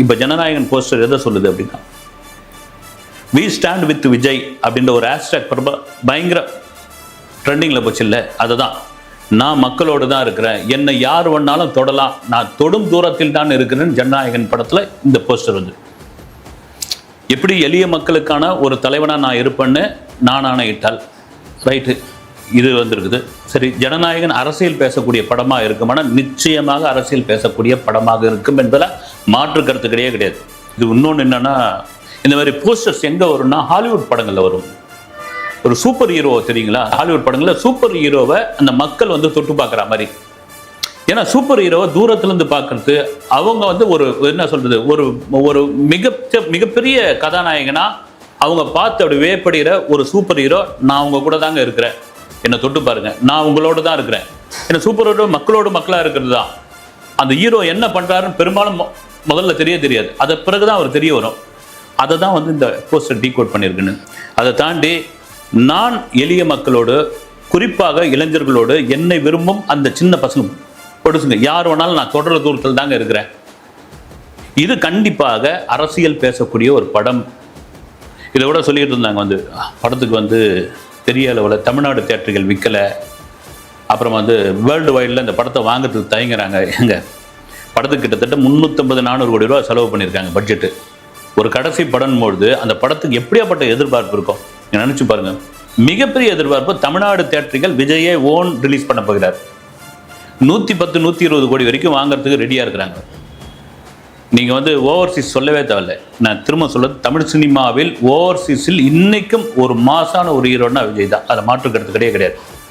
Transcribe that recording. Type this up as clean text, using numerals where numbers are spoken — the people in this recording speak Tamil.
இப்போ ஜனநாயகன் போஸ்டர் எதை சொல்லுது அப்படின்னா, வி ஸ்டாண்ட் வித் விஜய் அப்படின்ற ஒரு ஹேஷ்டேக் பயங்கர ட்ரெண்டிங்கில் போச்சு இல்லை? அதுதான், நான் மக்களோடு தான் இருக்கிறேன், என்னை யார் வேணாலும் தொடலாம், நான் தொடும் தூரத்தில் தான் இருக்கிறேன்னு ஜனநாயகன் படத்தில் இந்த போஸ்டர் வந்து எப்படி எளிய மக்களுக்கான ஒரு தலைவனாக நான் இருப்பேன்னு நான் ஆணையிட்டால் ரைட்டு, இது வந்துருக்குது. சரி, ஜனநாயகன் அரசியல் பேசக்கூடிய படமாக இருக்குமானா நிச்சயமாக அரசியல் பேசக்கூடிய படமாக இருக்கும் என்பதில் மாற்று கருத்து கிடையாது. இது இன்னொன்று என்னன்னா, இந்த மாதிரி போஸ்டர்ஸ் எங்கே வரும்னா ஹாலிவுட் படங்களில் வரும். ஒரு சூப்பர் ஹீரோ தெரியுங்களா, ஹாலிவுட் படங்களில் சூப்பர் ஹீரோவை அந்த மக்கள் வந்து தொட்டு பார்க்குற மாதிரி. ஏன்னா சூப்பர் ஹீரோவை தூரத்துலேருந்து பார்க்கறது, அவங்க வந்து ஒரு என்ன சொல்றது, ஒரு ஒரு மிகப்பெரிய கதாநாயகனா அவங்க பார்த்து அப்படி வேப்படுகிற ஒரு சூப்பர் ஹீரோ, நான் அவங்க கூட தாங்க இருக்கிறேன், என்னை தொட்டு பாருங்க, நான் உங்களோட தான் இருக்கிறேன். ஏன்னா சூப்பர் ஹீரோ மக்களோட மக்களாக இருக்கிறது தான். அந்த ஹீரோ என்ன பண்ணுறாருன்னு பெரும்பாலும் முதல்ல தெரியாது, அதை பிறகுதான் அவர் தெரிய வரும். அதை தான் வந்து இந்த போஸ்டர் டீகோட் பண்ணியிருக்குன்னு. அதை தாண்டி நான் எளிய மக்களோடு, குறிப்பாக இளைஞர்களோடு, என்னை விரும்பும் அந்த சின்ன பசங்க பொடுசுங்க யார் வேணாலும் நான் தொடர தூரத்தில் தாங்க இருக்கிறேன். இது கண்டிப்பாக அரசியல் பேசக்கூடிய ஒரு படம். இதை விட சொல்லிட்டு இருந்தாங்க வந்து படத்துக்கு வந்து பெரிய அளவில் தமிழ்நாடு தியேட்டர்கள் விற்கலை, அப்புறம் வந்து வேர்ல்டு வைடில் இந்த படத்தை வாங்கிறதுக்கு தயங்குறாங்க. எங்க படத்துக்கு கிட்டத்தட்ட 350-400 கோடி ரூபா செலவு பண்ணியிருக்காங்க பட்ஜெட்டு. ஒரு கடைசி படம் பொழுது அந்த படத்துக்கு எப்படியாப்பட்ட எதிர்பார்ப்பு இருக்கும் நினைச்சு பாருங்க. மிகப்பெரிய எதிர்பார்ப்பு. தமிழ்நாடு தியேட்டர்கள் விஜயை ஓன் ரிலீஸ் பண்ண போகிறார். 110-120 கோடி வரைக்கும் வாங்குறதுக்கு ரெடியா இருக்கிறாங்க. நீங்க வந்து ஓவர்சீஸ் சொல்லவே தேவையில்லை. நான் திரும்ப சொல்ல, தமிழ் சினிமாவில் ஓவர்சீஸில் இன்னைக்கும் ஒரு மாசான ஒரு ஹீரோன்னா விஜய் தான். அதை மாற்று கருத்து கிடையாது.